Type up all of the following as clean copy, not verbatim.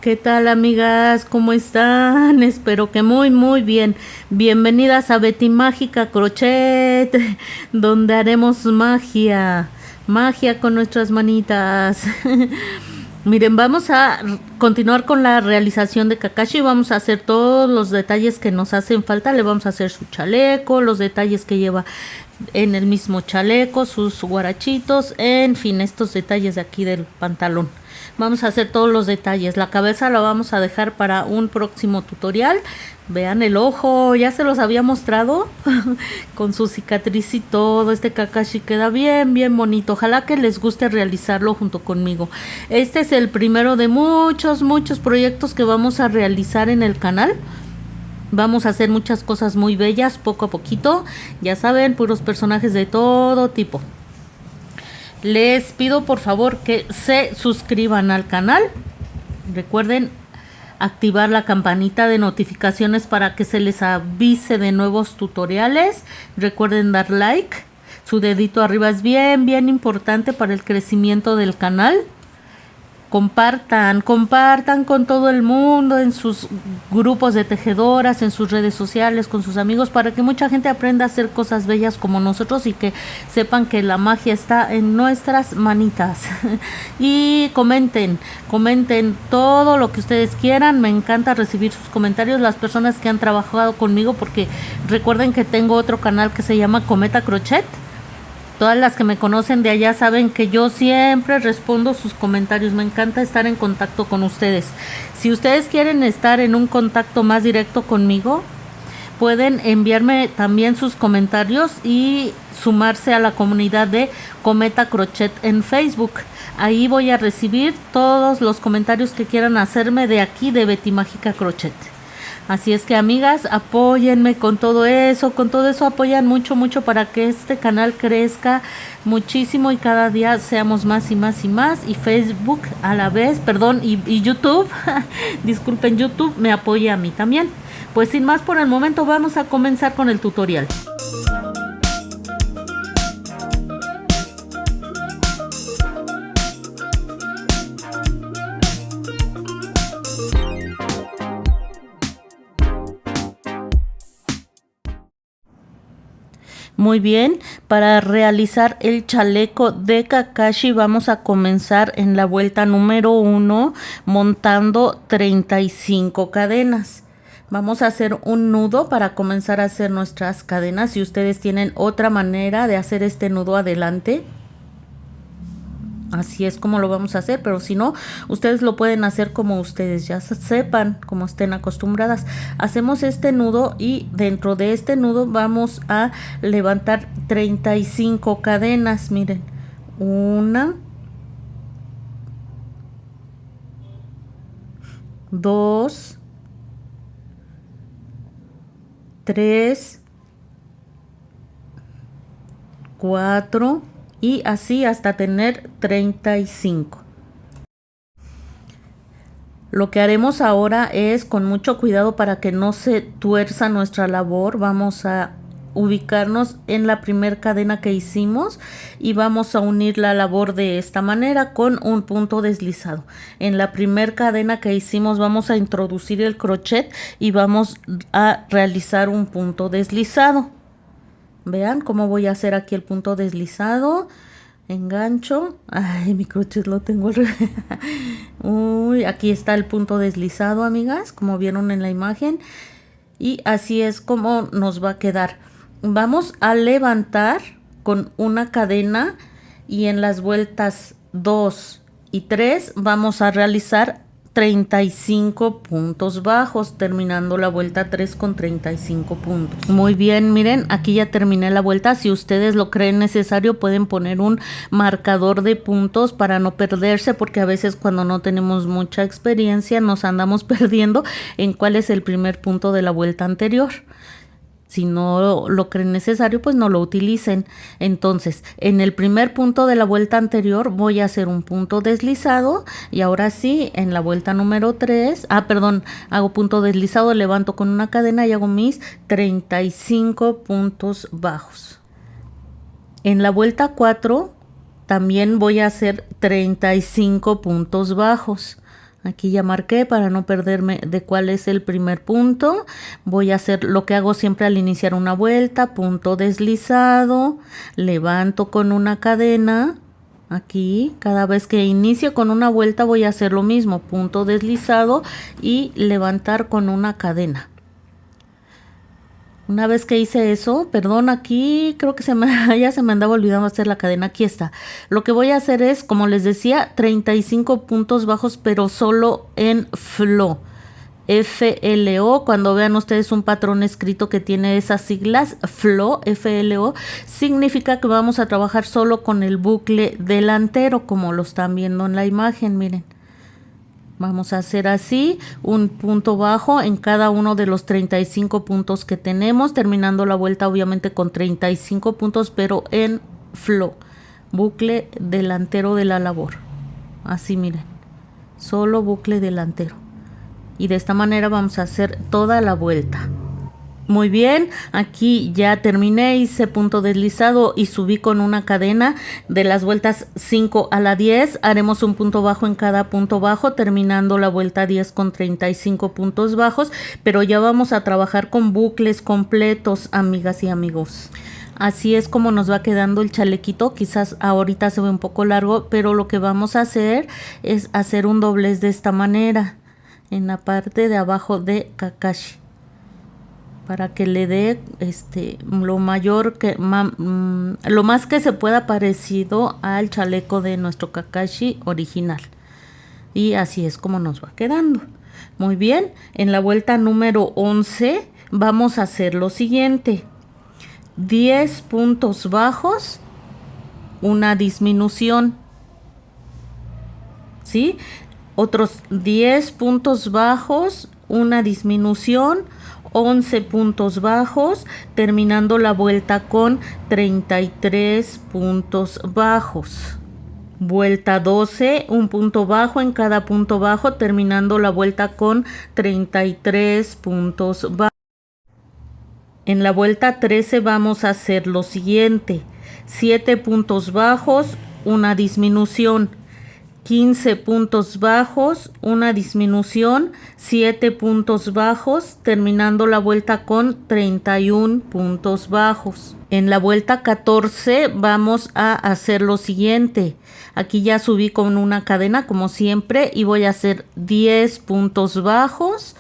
¿Qué tal, amigas? ¿Cómo están? Espero que muy bien. Bienvenidas a Betty Mágica Crochet, donde haremos magia, magia con nuestras manitas. Miren, vamos a continuar con la realización de Kakashi. Vamos a hacer todos los detalles que nos hacen falta. Le vamos a hacer su chaleco, los detalles que lleva en el mismo chaleco, sus guarachitos, en fin, estos detalles de aquí del pantalón. Vamos a hacer todos los detalles. La cabeza la vamos a dejar para un próximo tutorial. Vean el ojo, ya se los había mostrado con su cicatriz y todo. Este Kakashi queda bien bonito. Ojalá que les guste realizarlo junto conmigo. Este es el primero de muchos proyectos que vamos a realizar en el canal. Vamos a hacer muchas cosas muy bellas poco a poquito. Ya saben, puros personajes de todo tipo. Les pido por favor que se suscriban al canal. Recuerden activar la campanita de notificaciones para que se les avise de nuevos tutoriales. Recuerden dar like. Su dedito arriba es bien importante para el crecimiento del canal. Compartan con todo el mundo, en sus grupos de tejedoras, en sus redes sociales, con sus amigos, para que mucha gente aprenda a hacer cosas bellas como nosotros y que sepan que la magia está en nuestras manitas. Y comenten todo lo que ustedes quieran. Me encanta recibir sus comentarios, las personas que han trabajado conmigo, porque recuerden que tengo otro canal que se llama Cometa Crochet. Todas las que me conocen de allá saben que yo siempre respondo sus comentarios. Me encanta estar en contacto con ustedes. Si ustedes quieren estar en un contacto más directo conmigo, pueden enviarme también sus comentarios y sumarse a la comunidad de Cometa Crochet en Facebook. Ahí voy a recibir todos los comentarios que quieran hacerme de aquí de Betty Mágica Crochet. Así es que, amigas, apóyenme con todo eso apoyan mucho para que este canal crezca muchísimo y cada día seamos más y Facebook a la vez, perdón, y YouTube, disculpen, YouTube me apoya a mí también. Pues sin más por el momento, vamos a comenzar con el tutorial. Muy bien, para realizar el chaleco de Kakashi vamos a comenzar en la vuelta número 1 montando 35 cadenas. Vamos a hacer un nudo para comenzar a hacer nuestras cadenas. Si ustedes tienen otra manera de hacer este nudo, adelante. Así es como lo vamos a hacer, pero si no, ustedes lo pueden hacer como ustedes ya sepan, como estén acostumbradas. Hacemos este nudo y dentro de este nudo vamos a levantar 35 cadenas. Miren, 1, 2, 3, 4 y así hasta tener 35. Lo que haremos ahora es, con mucho cuidado para que no se tuerza nuestra labor, vamos a ubicarnos en la primera cadena que hicimos y vamos a unir la labor de esta manera con un punto deslizado. En la primera cadena que hicimos vamos a introducir el crochet y vamos a realizar un punto deslizado. Vean cómo voy a hacer aquí el punto deslizado. Engancho. Ay, mi crochet lo tengo al revés. Uy, aquí está el punto deslizado, amigas, como vieron en la imagen. Y así es como nos va a quedar. Vamos a levantar con una cadena y en las vueltas 2 y 3 vamos a realizar 35 puntos bajos, terminando la vuelta 3 con 35 puntos. Muy bien, miren, aquí ya terminé la vuelta. Si ustedes lo creen necesario, pueden poner un marcador de puntos para no perderse, porque a veces cuando no tenemos mucha experiencia nos andamos perdiendo en cuál es el primer punto de la vuelta anterior. Si no lo creen necesario, pues no lo utilicen. Entonces, en el primer punto de la vuelta anterior voy a hacer un punto deslizado y ahora sí, en la vuelta número 3, hago punto deslizado, levanto con una cadena y hago mis 35 puntos bajos. En la vuelta 4 también voy a hacer 35 puntos bajos. Aquí ya marqué para no perderme de cuál es el primer punto. Voy a hacer lo que hago siempre al iniciar una vuelta, punto deslizado, levanto con una cadena. Aquí, cada vez que inicie con una vuelta voy a hacer lo mismo, punto deslizado y levantar con una cadena. Una vez que hice eso, perdón, aquí creo que ya se me andaba olvidando hacer la cadena, aquí está. Lo que voy a hacer es, como les decía, 35 puntos bajos, pero solo en FLO. FLO, cuando vean ustedes un patrón escrito que tiene esas siglas, FLO, FLO, significa que vamos a trabajar solo con el bucle delantero, como lo están viendo en la imagen, miren. Vamos a hacer así, un punto bajo en cada uno de los 35 puntos que tenemos, terminando la vuelta obviamente con 35 puntos, pero en FLO, bucle delantero de la labor. Así miren, solo bucle delantero. Y de esta manera vamos a hacer toda la vuelta. Muy bien, aquí ya terminé, hice punto deslizado y subí con una cadena. De las vueltas 5 a la 10 haremos un punto bajo en cada punto bajo, terminando la vuelta 10 con 35 puntos bajos, pero ya vamos a trabajar con bucles completos, amigas y amigos. Así es como nos va quedando el chalequito. Quizás ahorita se ve un poco largo, pero lo que vamos a hacer es hacer un doblez de esta manera en la parte de abajo de Kakashi, para que le dé lo más que se pueda parecido al chaleco de nuestro Kakashi original. Y así es como nos va quedando. Muy bien, en la vuelta número 11 vamos a hacer lo siguiente: 10 puntos bajos, una disminución, ¿sí? Otros 10 puntos bajos, una disminución, 11 puntos bajos, terminando la vuelta con 33 puntos bajos. Vuelta 12, un punto bajo en cada punto bajo, terminando la vuelta con 33 puntos bajos. En la vuelta 13 vamos a hacer lo siguiente: 7 puntos bajos, una disminución. 15 puntos bajos, una disminución, 7 puntos bajos, terminando la vuelta con 31 puntos bajos. En la vuelta 14 vamos a hacer lo siguiente: aquí ya subí con una cadena como siempre y voy a hacer 10 puntos bajos,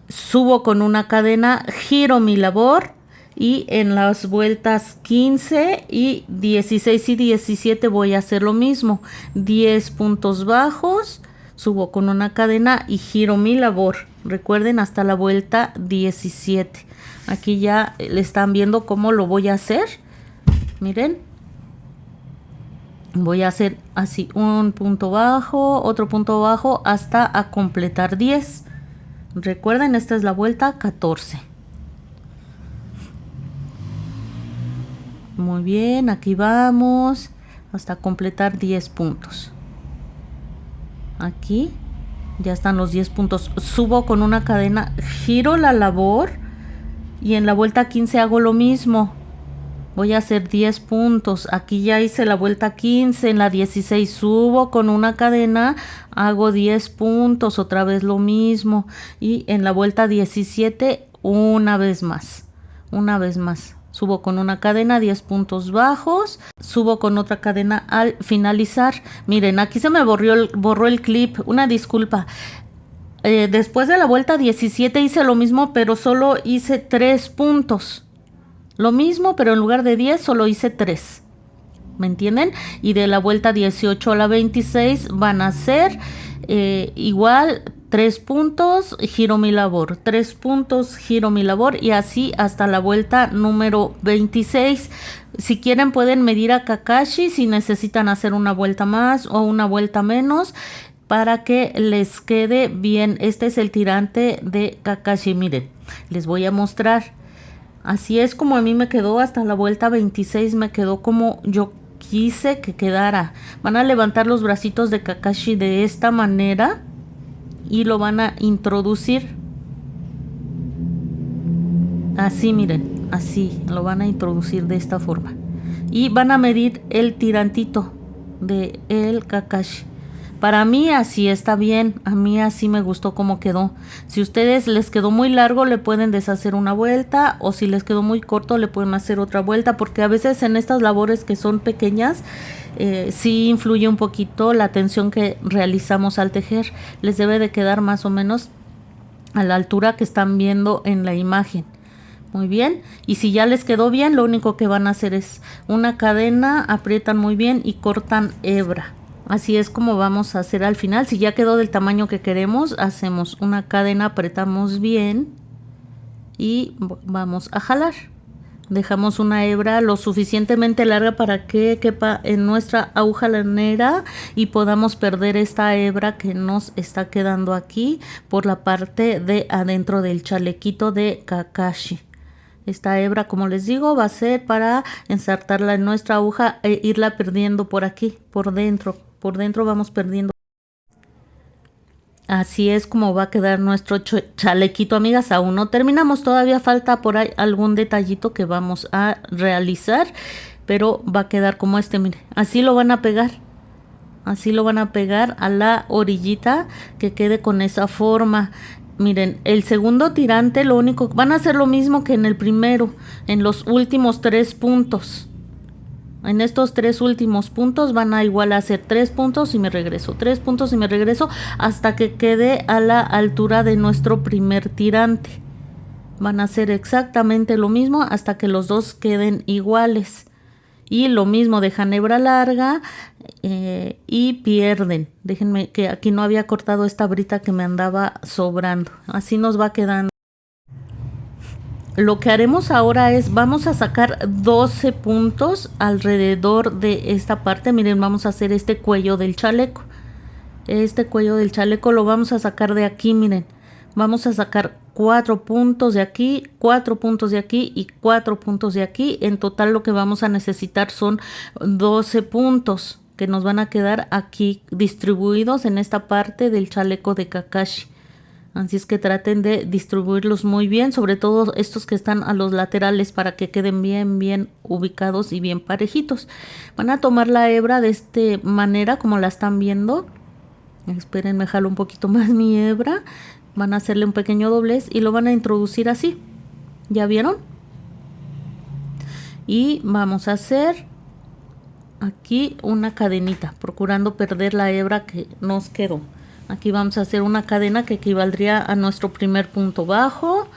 subo con una cadena, giro mi labor. Y en las vueltas 15 y 16 y 17 voy a hacer lo mismo: 10 puntos bajos, subo con una cadena y giro mi labor. Recuerden, hasta la vuelta 17. Aquí ya le están viendo cómo lo voy a hacer. Miren, voy a hacer así: un punto bajo, otro punto bajo, hasta a completar 10. Recuerden, esta es la vuelta 14. Muy bien, aquí vamos hasta completar 10 puntos. Aquí ya están los 10 puntos. Subo con una cadena, giro la labor y en la vuelta 15 hago lo mismo. Voy a hacer 10 puntos. Aquí ya hice la vuelta 15. En la 16 subo con una cadena, hago 10 puntos, otra vez lo mismo. Y en la vuelta 17 una vez más. Subo con una cadena, 10 puntos bajos, subo con otra cadena al finalizar. Miren, aquí se me borró el clip, una disculpa. Después de la vuelta 17 hice lo mismo, pero solo hice 3 puntos. Lo mismo, pero en lugar de 10 solo hice 3. ¿Me entienden? Y de la vuelta 18 a la 26 van a ser igual 3 puntos, giro mi labor, 3 puntos, giro mi labor, y así hasta la vuelta número 26. Si quieren pueden medir a Kakashi si necesitan hacer una vuelta más o una vuelta menos para que les quede bien. Este es el tirante de Kakashi. Miren, les voy a mostrar. Así es como a mí me quedó hasta la vuelta 26, me quedó como yo quise que quedara. Van a levantar los bracitos de Kakashi de esta manera y lo van a introducir. Así, miren, así lo van a introducir de esta forma. Y van a medir el tirantito de el Kakashi. Para mí así está bien, a mí así me gustó cómo quedó. Si ustedes les quedó muy largo, le pueden deshacer una vuelta, o si les quedó muy corto, le pueden hacer otra vuelta, porque a veces en estas labores que son pequeñas, sí influye un poquito la tensión que realizamos al tejer. Les debe de quedar más o menos a la altura que están viendo en la imagen. Muy bien, y si ya les quedó bien, lo único que van a hacer es una cadena, aprietan muy bien y cortan hebra. Así es como vamos a hacer al final. Si ya quedó del tamaño que queremos, hacemos una cadena, apretamos bien y vamos a jalar. Dejamos una hebra lo suficientemente larga para que quepa en nuestra aguja lanera y podamos perder esta hebra que nos está quedando aquí por la parte de adentro del chalequito de Kakashi. Esta hebra, como les digo, va a ser para ensartarla en nuestra aguja e irla perdiendo por aquí, por dentro. Por dentro vamos perdiendo. Así es como va a quedar nuestro chalequito, amigas. Aún no terminamos, todavía falta por ahí algún detallito que vamos a realizar, pero va a quedar como este, mire. Así lo van a pegar. Así lo van a pegar a la orillita, que quede con esa forma. Miren, el segundo tirante, lo único, van a hacer lo mismo que en el primero, en los últimos 3 puntos. En estos 3 últimos puntos van a igual a hacer 3 puntos y me regreso, 3 puntos y me regreso, hasta que quede a la altura de nuestro primer tirante. Van a hacer exactamente lo mismo hasta que los dos queden iguales. Y lo mismo, dejan hebra larga y pierden. Déjenme que aquí no había cortado esta brita que me andaba sobrando. Así nos va quedando. Lo que haremos ahora es, vamos a sacar 12 puntos alrededor de esta parte. Miren, vamos a hacer este cuello del chaleco. Este cuello del chaleco lo vamos a sacar de aquí, miren. Vamos a sacar 4 puntos de aquí, 4 puntos de aquí y 4 puntos de aquí. En total lo que vamos a necesitar son 12 puntos que nos van a quedar aquí distribuidos en esta parte del chaleco de Kakashi. Así es que traten de distribuirlos muy bien, sobre todo estos que están a los laterales, para que queden bien ubicados y bien parejitos. Van a tomar la hebra de esta manera como la están viendo. Esperen, me jalo un poquito más mi hebra. Van a hacerle un pequeño doblez y lo van a introducir así. ¿Ya vieron? Y vamos a hacer aquí una cadenita, procurando perder la hebra que nos quedó. Aquí vamos a hacer una cadena que equivaldría a nuestro primer punto bajo,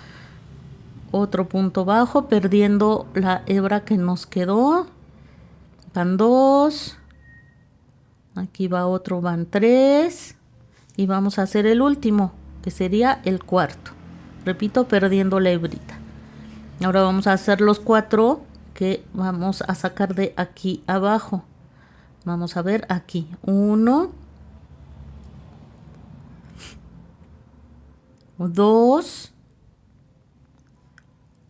otro punto bajo, perdiendo la hebra que nos quedó. Van 2, aquí va otro, van 3 y vamos a hacer el último, que sería el cuarto. Repito, perdiendo la hebrita. Ahora vamos a hacer los 4 que vamos a sacar de aquí abajo. Vamos a ver aquí, 1, 2,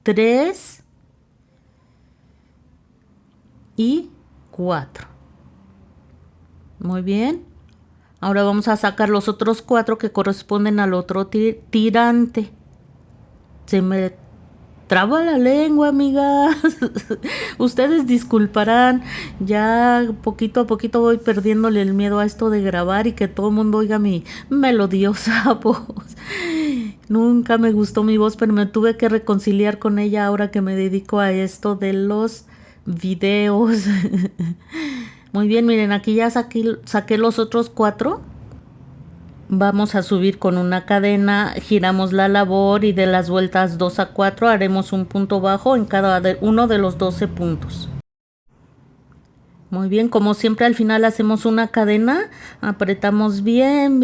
3 y 4. Muy bien. Ahora vamos a sacar los otros 4 que corresponden al otro tirante. Se me traba la lengua, amigas. Ustedes disculparán. Ya poquito a poquito voy perdiéndole el miedo a esto de grabar y que todo el mundo oiga mi melodiosa voz. Nunca me gustó mi voz, pero me tuve que reconciliar con ella ahora que me dedico a esto de los videos. Muy bien, miren, aquí ya saqué los otros 4. Vamos a subir con una cadena, giramos la labor y de las vueltas 2 a 4 haremos un punto bajo en cada uno de los 12 puntos. Muy bien, como siempre al final hacemos una cadena, apretamos bien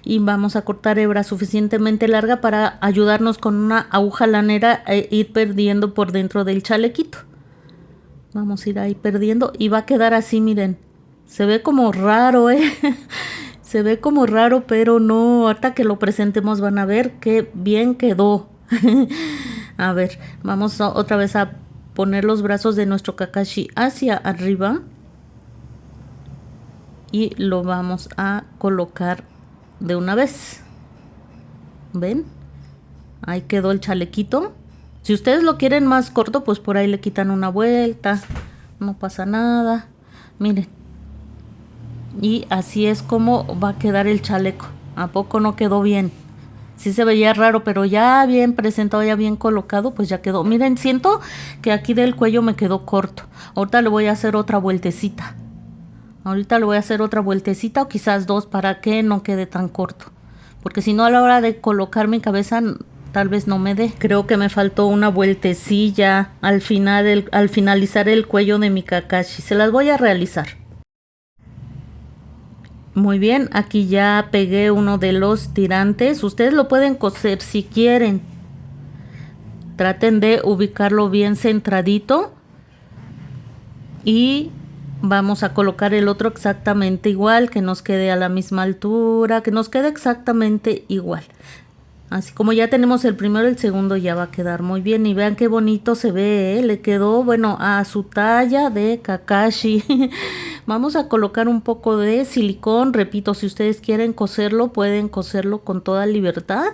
y vamos a cortar hebra suficientemente larga para ayudarnos con una aguja lanera e ir perdiendo por dentro del chalequito. Vamos a ir ahí perdiendo y va a quedar así, miren. Se ve como raro, Se ve como raro, pero no, ahorita que lo presentemos van a ver qué bien quedó. A ver, vamos otra vez a poner los brazos de nuestro Kakashi hacia arriba. Y lo vamos a colocar de una vez. ¿Ven? Ahí quedó el chalequito. Si ustedes lo quieren más corto, pues por ahí le quitan una vuelta. No pasa nada. Miren. Y así es como va a quedar el chaleco. ¿A poco no quedó bien? Sí se veía raro, pero ya bien presentado, ya bien colocado, pues ya quedó. Miren, siento que aquí del cuello me quedó corto. Ahorita le voy a hacer otra vueltecita. Ahorita le voy a hacer otra vueltecita o quizás dos para que no quede tan corto. Porque si no, a la hora de colocar mi cabeza tal vez no me dé. Creo que me faltó una vueltecilla al final, al finalizar el cuello de mi Kakashi. Se las voy a realizar. Muy bien, aquí ya pegué uno de los tirantes. Ustedes lo pueden coser si quieren. Traten de ubicarlo bien centradito. Y vamos a colocar el otro exactamente igual, que nos quede a la misma altura, que nos quede exactamente igual. Así como ya tenemos el primero, el segundo ya va a quedar muy bien. Y vean qué bonito se ve, ¿eh? Le quedó, bueno, a su talla de Kakashi. Vamos a colocar un poco de silicón. Repito, si ustedes quieren coserlo, pueden coserlo con toda libertad.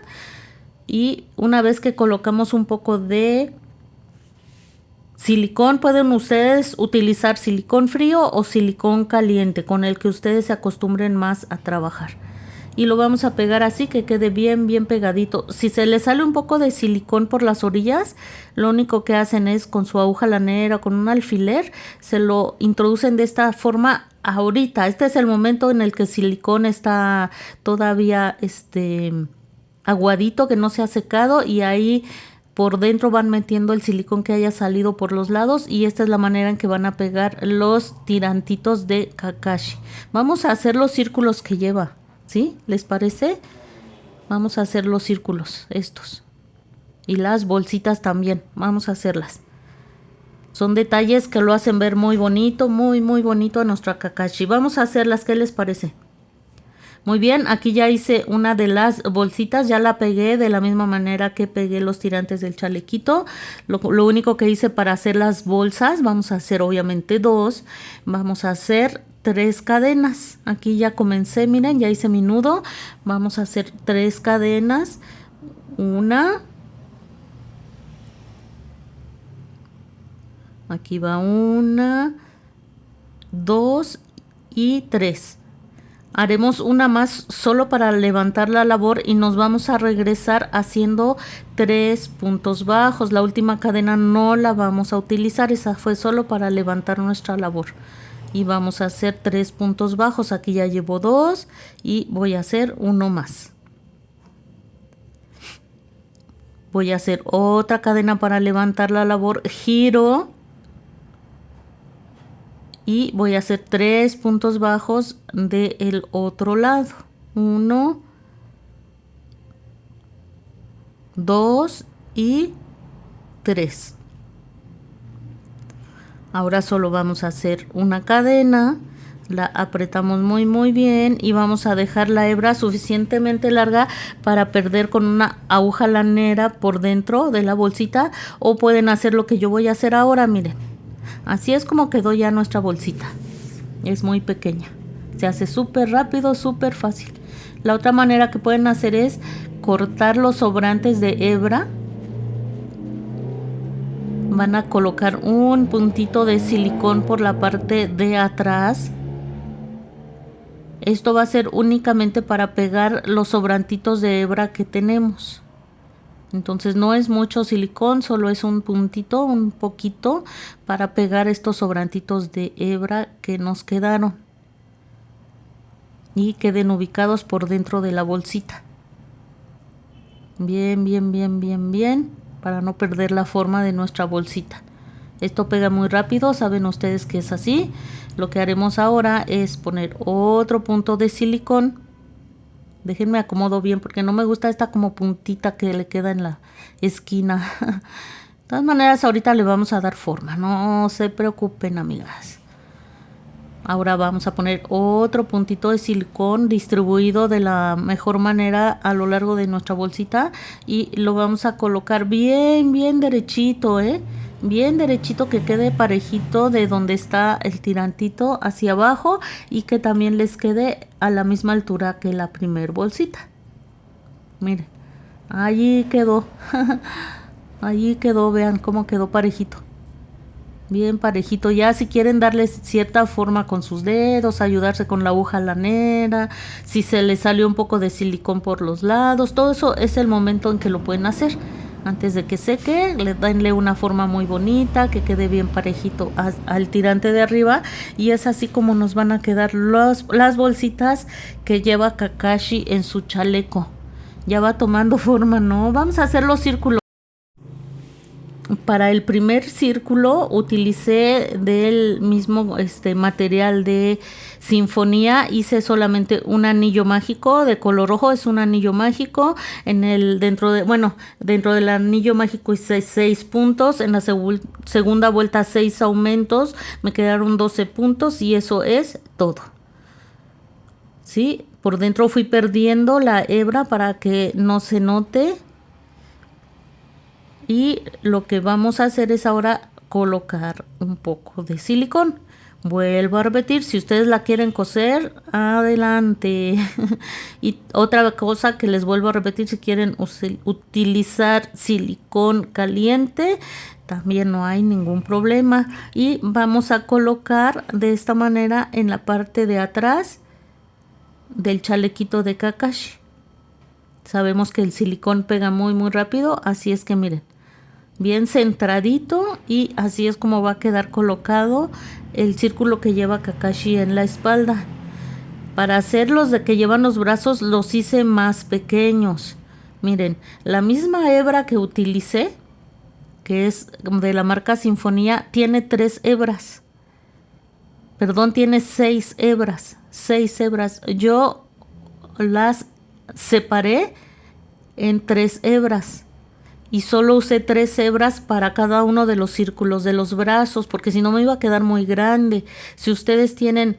Y una vez que colocamos un poco de silicón, pueden ustedes utilizar silicón frío o silicón caliente, con el que ustedes se acostumbren más a trabajar. Y lo vamos a pegar así que quede bien bien pegadito. Si se les sale un poco de silicón por las orillas, lo único que hacen es con su aguja lanera o con un alfiler, se lo introducen de esta forma ahorita. Este es el momento en el que el silicón está todavía aguadito, que no se ha secado, y ahí por dentro van metiendo el silicón que haya salido por los lados, y esta es la manera en que van a pegar los tirantitos de Kakashi. Vamos a hacer los círculos que lleva. ¿Sí? ¿Les parece? Vamos a hacer los círculos, estos. Y las bolsitas también, vamos a hacerlas. Son detalles que lo hacen ver muy bonito, muy bonito a nuestra Kakashi. Vamos a hacerlas, ¿qué les parece? Muy bien, aquí ya hice una de las bolsitas, ya la pegué de la misma manera que pegué los tirantes del chalequito. Lo único que hice para hacer las bolsas, vamos a hacer obviamente dos, vamos a hacer 3 cadenas. Aquí ya comencé, miren, ya hice mi nudo. Vamos a hacer 3 cadenas. Una. Aquí va 1, 2 y 3. Haremos una más solo para levantar la labor y nos vamos a regresar haciendo 3 puntos bajos. La última cadena no la vamos a utilizar, esa fue solo para levantar nuestra labor. Y vamos a hacer 3 puntos bajos. Aquí ya llevo 2 y voy a hacer uno más. Voy a hacer otra cadena para levantar la labor, giro y voy a hacer 3 puntos bajos del otro lado. 1, 2 y 3. Ahora solo vamos a hacer una cadena, la apretamos muy bien y vamos a dejar la hebra suficientemente larga para perder con una aguja lanera por dentro de la bolsita, o pueden hacer lo que yo voy a hacer ahora, miren. Así es como quedó ya nuestra bolsita. Es muy pequeña. Se hace súper rápido, súper fácil. La otra manera que pueden hacer es cortar los sobrantes de hebra. Van a colocar un puntito de silicón por la parte de atrás. Esto va a ser únicamente para pegar los sobrantitos de hebra que tenemos. Entonces no es mucho silicón, solo es un puntito, un poquito, para pegar estos sobrantitos de hebra que nos quedaron y queden ubicados por dentro de la bolsita. Bien, para no perder la forma de nuestra bolsita. Esto pega muy rápido, saben ustedes que es así. Lo que haremos ahora es poner otro punto de silicón. Déjenme acomodo bien porque no me gusta esta como puntita que le queda en la esquina. De todas maneras, ahorita le vamos a dar forma, no se preocupen, amigas. Ahora vamos a poner otro puntito de silicón distribuido de la mejor manera a lo largo de nuestra bolsita y lo vamos a colocar bien derechito, bien derechito, que quede parejito de donde está el tirantito hacia abajo y que también les quede a la misma altura que la primer bolsita. Miren, allí quedó. Allí quedó, vean cómo quedó parejito. bien parejito. Ya si quieren darle cierta forma con sus dedos, ayudarse con la aguja lanera, si se les salió un poco de silicón por los lados, todo eso es el momento en que lo pueden hacer. Antes de que seque, le denle una forma muy bonita, que quede bien parejito al tirante de arriba. Y es así como nos van a quedar las bolsitas que lleva Kakashi en su chaleco. Ya va tomando forma, ¿no? Vamos a hacer los círculos. Para el primer círculo utilicé del mismo material de sinfonía. Hice solamente un anillo mágico de color rojo, es un anillo mágico. Dentro del anillo mágico hice 6 puntos. En la segunda vuelta 6 aumentos. Me quedaron 12 puntos y eso es todo. ¿Sí? Por dentro fui perdiendo la hebra para que no se note. Y lo que vamos a hacer es ahora colocar un poco de silicón. Vuelvo a repetir, si ustedes la quieren coser, adelante. Y otra cosa que les vuelvo a repetir, si quieren utilizar silicón caliente, también no hay ningún problema. Y vamos a colocar de esta manera en la parte de atrás del chalequito de Kakashi. Sabemos que el silicón pega muy rápido, así es que miren, bien centradito, y así es como va a quedar colocado el círculo que lleva Kakashi en la espalda. Para hacer los de que llevan los brazos los hice más pequeños. Miren, la misma hebra que utilicé, que es de la marca Sinfonía, tiene 3 hebras. Perdón, tiene 6 hebras. 6 hebras. Yo las separé en 3 hebras. Y solo usé 3 hebras para cada uno de los círculos de los brazos, porque si no me iba a quedar muy grande. Si ustedes tienen,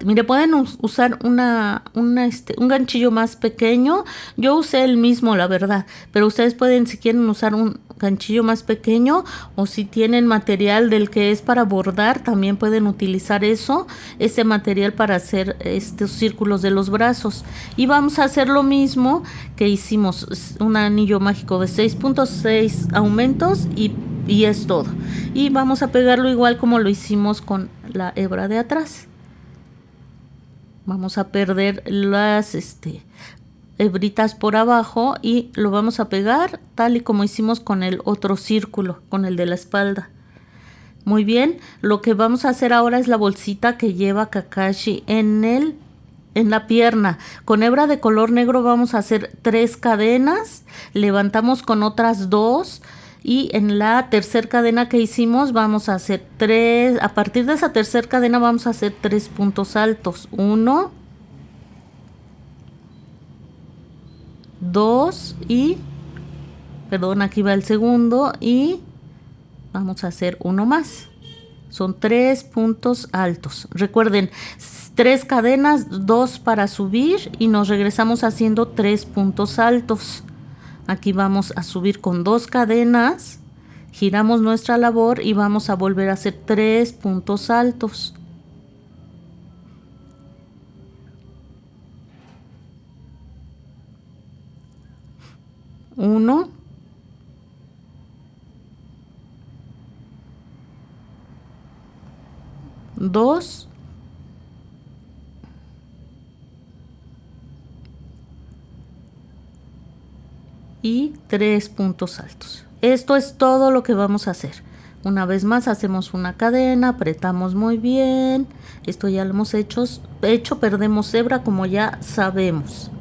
mire, pueden usar un ganchillo más pequeño. Yo usé el mismo, la verdad, pero ustedes pueden, si quieren, usar un ganchillo más pequeño, o si tienen material del que es para bordar, también pueden utilizar ese material para hacer estos círculos de los brazos. Y vamos a hacer lo mismo que hicimos, un anillo mágico de 6.6 aumentos y es todo. Y vamos a pegarlo igual como lo hicimos con la hebra de atrás. Vamos a perder las hebritas por abajo y lo vamos a pegar tal y como hicimos con el otro círculo, con el de la espalda. Muy bien, lo que vamos a hacer ahora es la bolsita que lleva Kakashi en la pierna. Con hebra de color negro vamos a hacer 3 cadenas, levantamos con otras 2 y en la tercera cadena que hicimos vamos a hacer 3, a partir de esa tercera cadena vamos a hacer 3 puntos altos. 1, 2 y, perdón, aquí va el segundo y vamos a hacer uno más. Son 3 puntos altos. Recuerden, 3 cadenas, 2 para subir y nos regresamos haciendo 3 puntos altos. Aquí vamos a subir con 2 cadenas, giramos nuestra labor y vamos a volver a hacer 3 puntos altos. Uno, dos, y 3 puntos altos. Esto es todo lo que vamos a hacer. Una vez más hacemos una cadena, apretamos muy bien. Esto ya lo hemos hecho, perdemos hebra como ya sabemos.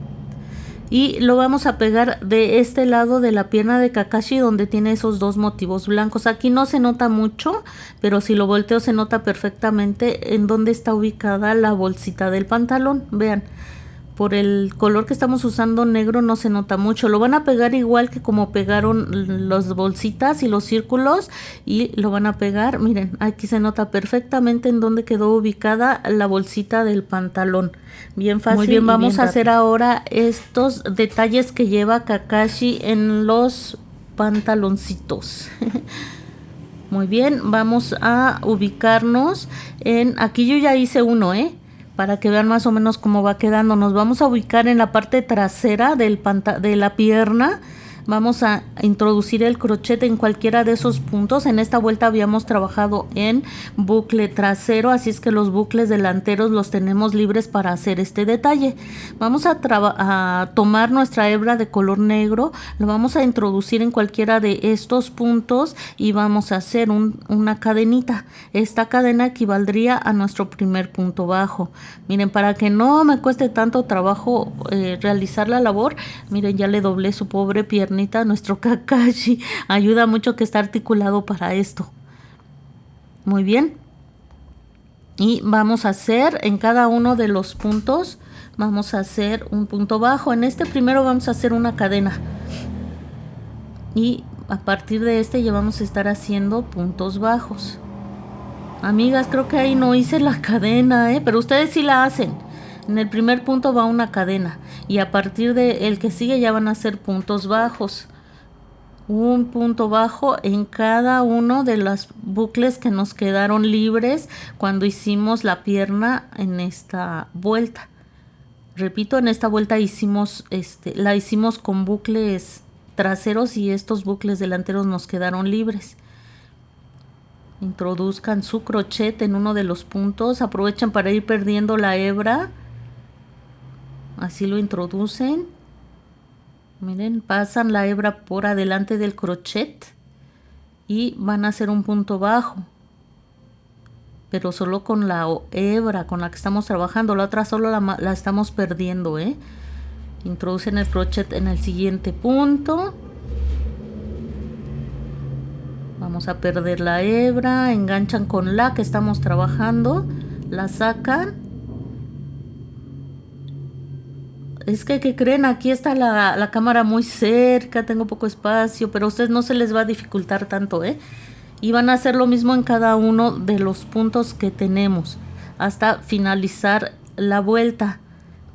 Y lo vamos a pegar de este lado de la pierna de Kakashi, donde tiene esos 2 motivos blancos. Aquí no se nota mucho, pero si lo volteo se nota perfectamente en dónde está ubicada la bolsita del pantalón. Vean, por el color que estamos usando negro no se nota mucho. Lo van a pegar igual que como pegaron las bolsitas y los círculos, y lo van a pegar. Miren, aquí se nota perfectamente en dónde quedó ubicada la bolsita del pantalón. Bien fácil. Muy bien, vamos a hacer ahora estos detalles que lleva Kakashi en los pantaloncitos. Muy bien, vamos a ubicarnos aquí yo ya hice uno, para que vean más o menos cómo va quedando. Nos vamos a ubicar en la parte trasera de la pierna. Vamos a introducir el crochet en cualquiera de esos puntos. En esta vuelta habíamos trabajado en bucle trasero, así es que los bucles delanteros los tenemos libres para hacer este detalle. Vamos a tomar nuestra hebra de color negro, lo vamos a introducir en cualquiera de estos puntos y vamos a hacer una cadenita. Esta cadena equivaldría a nuestro primer punto bajo. Miren, para que no me cueste tanto trabajo realizar la labor, miren, ya le doblé su pobre piernita a nuestro Kakashi. Ayuda mucho que está articulado para esto. Muy bien. Y vamos a hacer en cada uno de los puntos, vamos a hacer un punto bajo. En este primero vamos a hacer una cadena. Y a partir de este ya vamos a estar haciendo puntos bajos. Amigas, creo que ahí no hice la cadena, pero ustedes sí la hacen. En el primer punto va una cadena y a partir de el que sigue ya van a ser puntos bajos. Un punto bajo en cada uno de los bucles que nos quedaron libres cuando hicimos la pierna en esta vuelta. Repito, en esta vuelta la hicimos con bucles traseros y estos bucles delanteros nos quedaron libres. Introduzcan su crochet en uno de los puntos, aprovechen para ir perdiendo la hebra, así lo introducen. Miren, pasan la hebra por adelante del crochet y van a hacer un punto bajo, pero solo con la hebra con la que estamos trabajando, la otra solo la estamos perdiendo. Introducen el crochet en el siguiente punto. Vamos a perder la hebra, enganchan con la que estamos trabajando, la sacan. Es que, ¿qué creen? Aquí está la cámara muy cerca, tengo poco espacio, pero a ustedes no se les va a dificultar tanto, Y van a hacer lo mismo en cada uno de los puntos que tenemos, hasta finalizar la vuelta.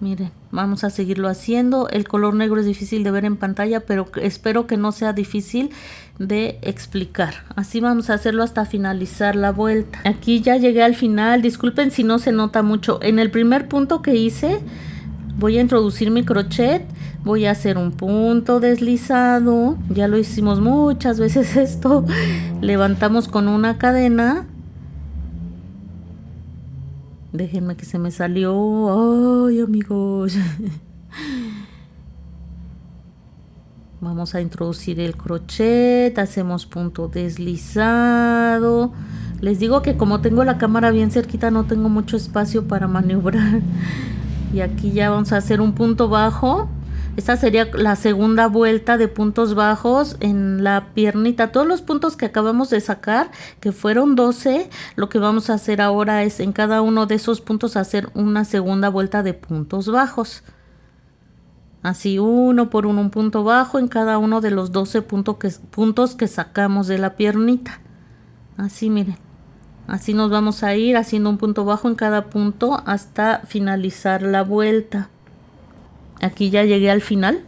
Miren, vamos a seguirlo haciendo. El color negro es difícil de ver en pantalla, pero espero que no sea difícil de explicar. Así vamos a hacerlo hasta finalizar la vuelta. Aquí ya llegué al final, disculpen si no se nota mucho. En el primer punto que hice, voy a introducir mi crochet, voy a hacer un punto deslizado. Ya lo hicimos muchas veces esto. Levantamos con una cadena. Déjenme que se me salió. Ay, amigos. Vamos a introducir el crochet. Hacemos punto deslizado. Les digo que como tengo la cámara bien cerquita, no tengo mucho espacio para maniobrar. Y aquí ya vamos a hacer un punto bajo. Esta sería la segunda vuelta de puntos bajos en la piernita. Todos los puntos que acabamos de sacar, que fueron 12, lo que vamos a hacer ahora es en cada uno de esos puntos hacer una segunda vuelta de puntos bajos. Así uno por uno, un punto bajo en cada uno de los 12 puntos que sacamos de la piernita. Así miren. Así nos vamos a ir haciendo un punto bajo en cada punto hasta finalizar la vuelta. Aquí ya llegué al final.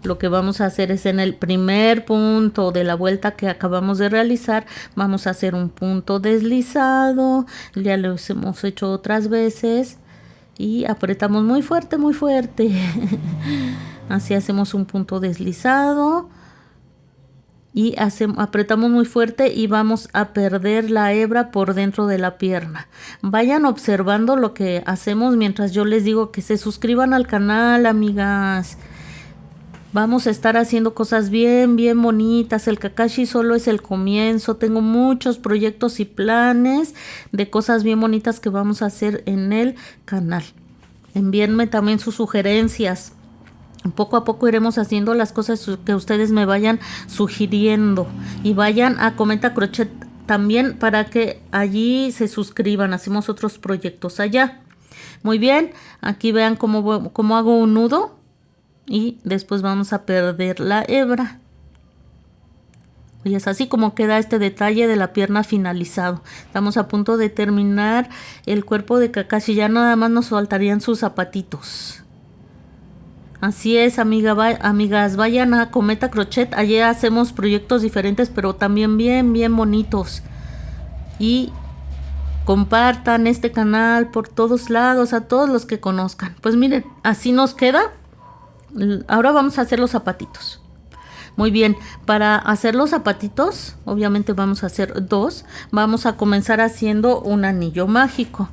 Lo que vamos a hacer es en el primer punto de la vuelta que acabamos de realizar, vamos a hacer un punto deslizado. Ya lo hemos hecho otras veces. Y apretamos muy fuerte, muy fuerte. Así hacemos un punto deslizado. Y apretamos muy fuerte y vamos a perder la hebra por dentro de la pierna. Vayan observando lo que hacemos mientras yo les digo que se suscriban al canal, amigas. Vamos a estar haciendo cosas bien, bien bonitas. El Kakashi solo es el comienzo. Tengo muchos proyectos y planes de cosas bien bonitas que vamos a hacer en el canal. Envíenme también sus sugerencias. Poco a poco iremos haciendo las cosas que ustedes me vayan sugiriendo. Y vayan a Comenta Crochet también para que allí se suscriban. Hacemos otros proyectos allá. Muy bien, aquí vean cómo hago un nudo. Y después vamos a perder la hebra. Y es así como queda este detalle de la pierna finalizado. Estamos a punto de terminar el cuerpo de Kakashi. Ya nada más nos faltarían sus zapatitos. Así es, amigas, vayan a Cometa Crochet. Allí hacemos proyectos diferentes, pero también bien, bien bonitos. Y compartan este canal por todos lados, a todos los que conozcan. Pues miren, así nos queda. Ahora vamos a hacer los zapatitos. Muy bien, para hacer los zapatitos, obviamente vamos a hacer dos. Vamos a comenzar haciendo un anillo mágico.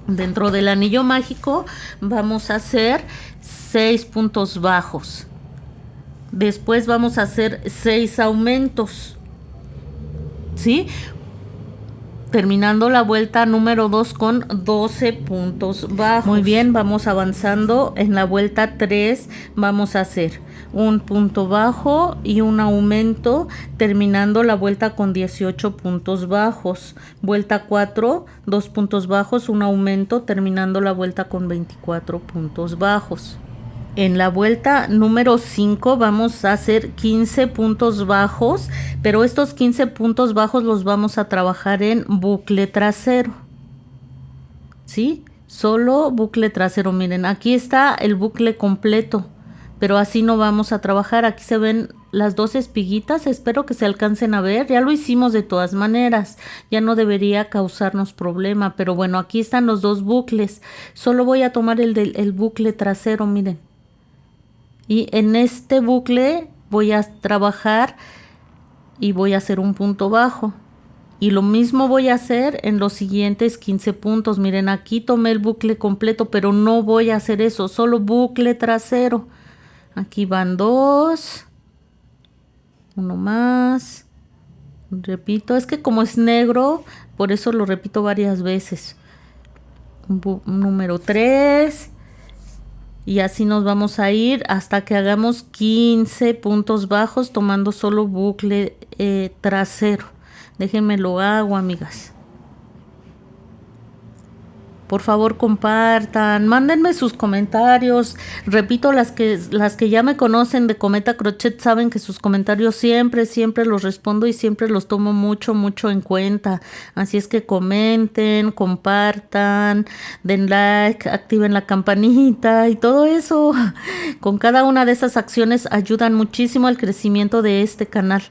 Dentro del anillo mágico vamos a hacer 6 puntos bajos. Después vamos a hacer 6 aumentos. ¿Sí? Terminando la vuelta número 2 con 12 puntos bajos. Muy bien, vamos avanzando. En la vuelta 3 vamos a hacer un punto bajo y un aumento, terminando la vuelta con 18 puntos bajos. Vuelta 4, 2 puntos bajos, un aumento, terminando la vuelta con 24 puntos bajos. En la vuelta número 5 vamos a hacer 15 puntos bajos, pero estos 15 puntos bajos los vamos a trabajar en bucle trasero. ¿Sí? Solo bucle trasero. Miren, aquí está el bucle completo, pero así no vamos a trabajar. Aquí se ven las dos espiguitas, espero que se alcancen a ver. Ya lo hicimos de todas maneras, ya no debería causarnos problema, pero bueno, aquí están los dos bucles. Solo voy a tomar el bucle trasero, miren. Y en este bucle voy a trabajar y voy a hacer un punto bajo. Y lo mismo voy a hacer en los siguientes 15 puntos. Miren, aquí tomé el bucle completo, pero no voy a hacer eso, solo bucle trasero. Aquí van 2. Uno más. Repito, es que como es negro, por eso lo repito varias veces. Número 3. Y así nos vamos a ir hasta que hagamos 15 puntos bajos tomando solo bucle trasero. Déjenme lo hago, amigas. Por favor, compartan, mándenme sus comentarios. Repito, las que ya me conocen de Cometa Crochet saben que sus comentarios siempre los respondo y siempre los tomo mucho en cuenta. Así es que comenten, compartan, den like, activen la campanita y todo eso. Con cada una de esas acciones ayudan muchísimo al crecimiento de este canal.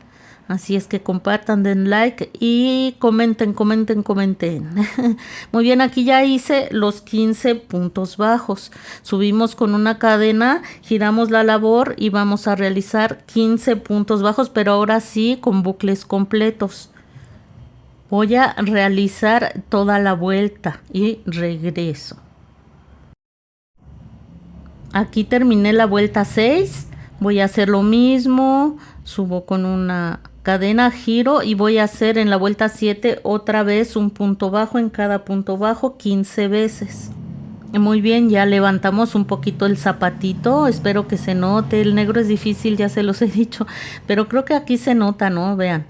Así es que compartan, den like y comenten. Muy bien, aquí ya hice los 15 puntos bajos. Subimos con una cadena, giramos la labor y vamos a realizar 15 puntos bajos, pero ahora sí con bucles completos. Voy a realizar toda la vuelta y regreso. Aquí terminé la vuelta 6. Voy a hacer lo mismo. Subo con una cadena, giro y voy a hacer en la vuelta 7 otra vez un punto bajo en cada punto bajo 15 veces. Muy bien, ya levantamos un poquito el zapatito, espero que se note. El negro es difícil, ya se los he dicho, pero creo que aquí se nota, ¿no? Vean,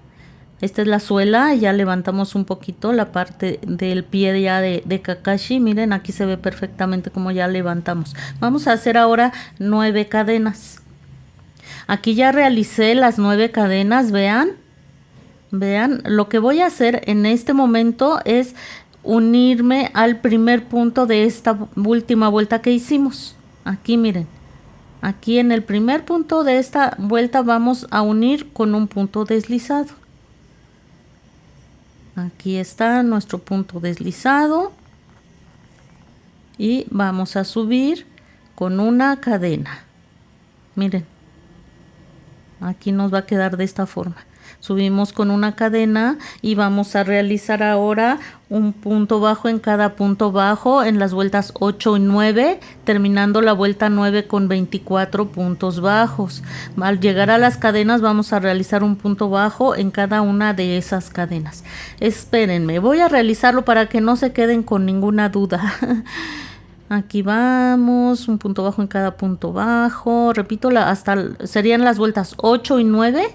esta es la suela, ya levantamos un poquito la parte del pie ya de Kakashi. Miren, aquí se ve perfectamente como ya levantamos. Vamos a hacer ahora 9 cadenas. Aquí ya realicé las 9 cadenas, vean, lo que voy a hacer en este momento es unirme al primer punto de esta última vuelta que hicimos. Aquí miren, aquí en el primer punto de esta vuelta vamos a unir con un punto deslizado. Aquí está nuestro punto deslizado y vamos a subir con una cadena. Miren. Aquí nos va a quedar de esta forma. Subimos con una cadena y vamos a realizar ahora un punto bajo en cada punto bajo en las vueltas 8 y 9, terminando la vuelta 9 con 24 puntos bajos. Al llegar a las cadenas vamos a realizar un punto bajo en cada una de esas cadenas. Espérenme, voy a realizarlo para que no se queden con ninguna duda. Aquí vamos, un punto bajo en cada punto bajo. Repito, serían las vueltas 8 y 9,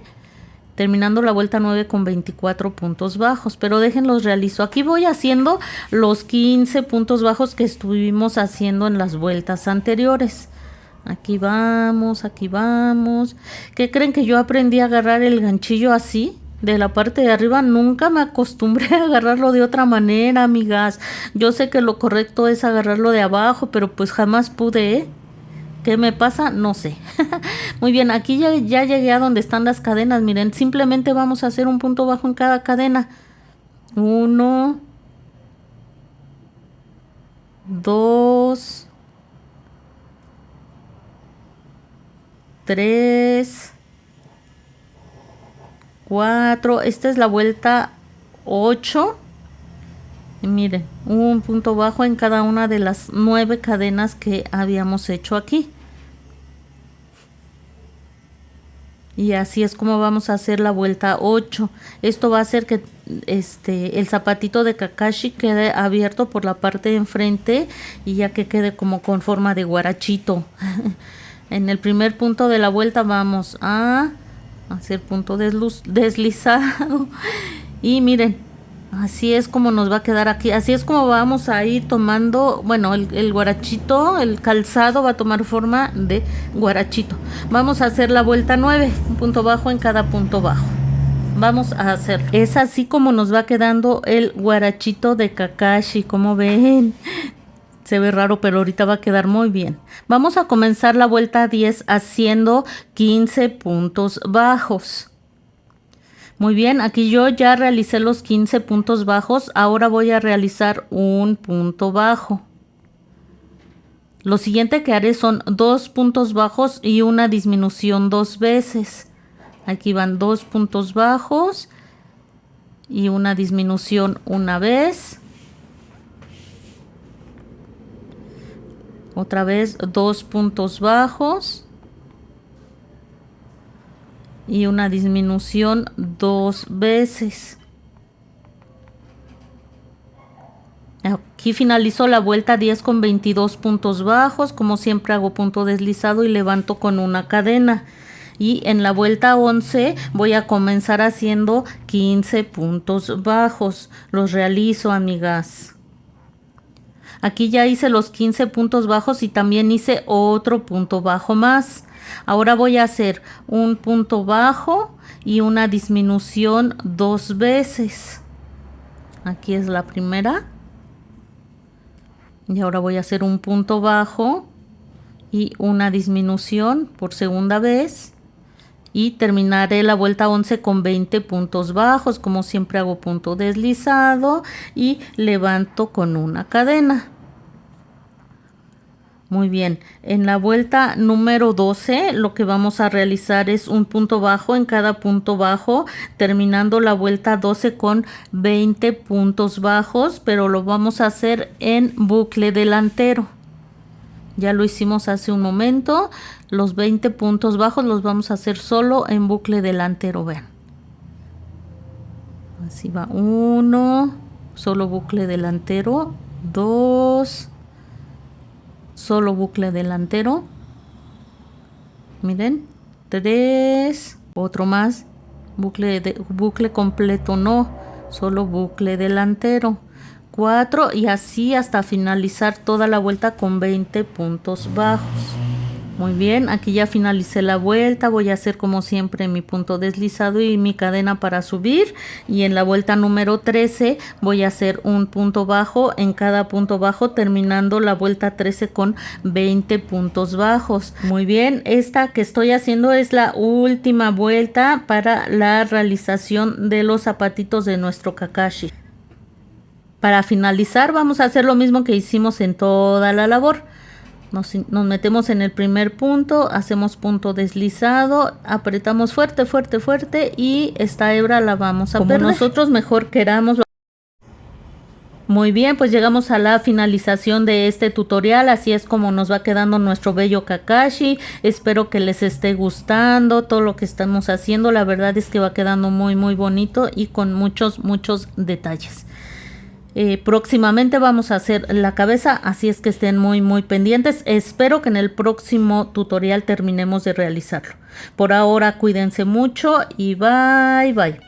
terminando la vuelta 9 con 24 puntos bajos. Pero déjenlos realizo. Aquí voy haciendo los 15 puntos bajos que estuvimos haciendo en las vueltas anteriores. Aquí vamos, aquí vamos. ¿Qué creen que yo aprendí a agarrar el ganchillo así? De la parte de arriba, nunca me acostumbré a agarrarlo de otra manera, amigas. Yo sé que lo correcto es agarrarlo de abajo, pero pues jamás pude, ¿eh? ¿Qué me pasa? No sé. Muy bien, aquí ya llegué a donde están las cadenas. Miren, simplemente vamos a hacer un punto bajo en cada cadena. 1, 2, 3, 4, esta es la vuelta 8. Y miren, un punto bajo en cada una de las 9 cadenas que habíamos hecho aquí. Y así es como vamos a hacer la vuelta 8. Esto va a hacer que el zapatito de Kakashi quede abierto por la parte de enfrente y ya que quede como con forma de guarachito. En el primer punto de la vuelta vamos a hacer punto deslizado. Y miren, así es como nos va a quedar aquí. Así es como vamos a ir tomando, bueno, el guarachito, el calzado va a tomar forma de guarachito. Vamos a hacer la vuelta 9, un punto bajo en cada punto bajo. Vamos a hacerlo. Es así como nos va quedando el guarachito de Kakashi, como ven. Se ve raro, pero ahorita va a quedar muy bien. Vamos a comenzar la vuelta 10 haciendo 15 puntos bajos. Muy bien, aquí yo ya realicé los 15 puntos bajos. Ahora voy a realizar un punto bajo. Lo siguiente que haré son 2 puntos bajos y una disminución 2 veces. Aquí van 2 puntos bajos y una disminución una vez. Otra vez 2 puntos bajos y una disminución 2 veces. Aquí finalizo la vuelta 10 con 22 puntos bajos. Como siempre hago punto deslizado y levanto con una cadena. Y en la vuelta 11 voy a comenzar haciendo 15 puntos bajos. Los realizo, amigas. Aquí ya hice los 15 puntos bajos y también hice otro punto bajo más. Ahora voy a hacer un punto bajo y una disminución 2 veces. Aquí es la primera. Y ahora voy a hacer un punto bajo y una disminución por segunda vez. Y terminaré la vuelta 11 con 20 puntos bajos. Como siempre hago punto deslizado y levanto con una cadena. Muy bien, en la vuelta número 12 lo que vamos a realizar es un punto bajo en cada punto bajo, terminando la vuelta 12 con 20 puntos bajos, pero lo vamos a hacer en bucle delantero. Ya lo hicimos hace un momento, los 20 puntos bajos los vamos a hacer solo en bucle delantero, vean. Así va 1, solo bucle delantero, 2, solo bucle delantero, miren, 3, otro más, bucle completo no, solo bucle delantero, 4 y así hasta finalizar toda la vuelta con 20 puntos bajos. Muy bien, aquí ya finalicé la vuelta, voy a hacer como siempre mi punto deslizado y mi cadena para subir, y en la vuelta número 13 voy a hacer un punto bajo en cada punto bajo, terminando la vuelta 13 con 20 puntos bajos. Muy bien, esta que estoy haciendo es la última vuelta para la realización de los zapatitos de nuestro Kakashi. Para finalizar vamos a hacer lo mismo que hicimos en toda la labor. Nos metemos en el primer punto, hacemos punto deslizado, apretamos fuerte, fuerte, fuerte y esta hebra la vamos a perder. Como nosotros mejor queramos. Muy bien, pues llegamos a la finalización de este tutorial. Así es como nos va quedando nuestro bello Kakashi. Espero que les esté gustando todo lo que estamos haciendo. La verdad es que va quedando muy, muy bonito y con muchos detalles. Próximamente vamos a hacer la cabeza, así es que estén muy pendientes. Espero que en el próximo tutorial terminemos de realizarlo. Por ahora cuídense mucho y bye.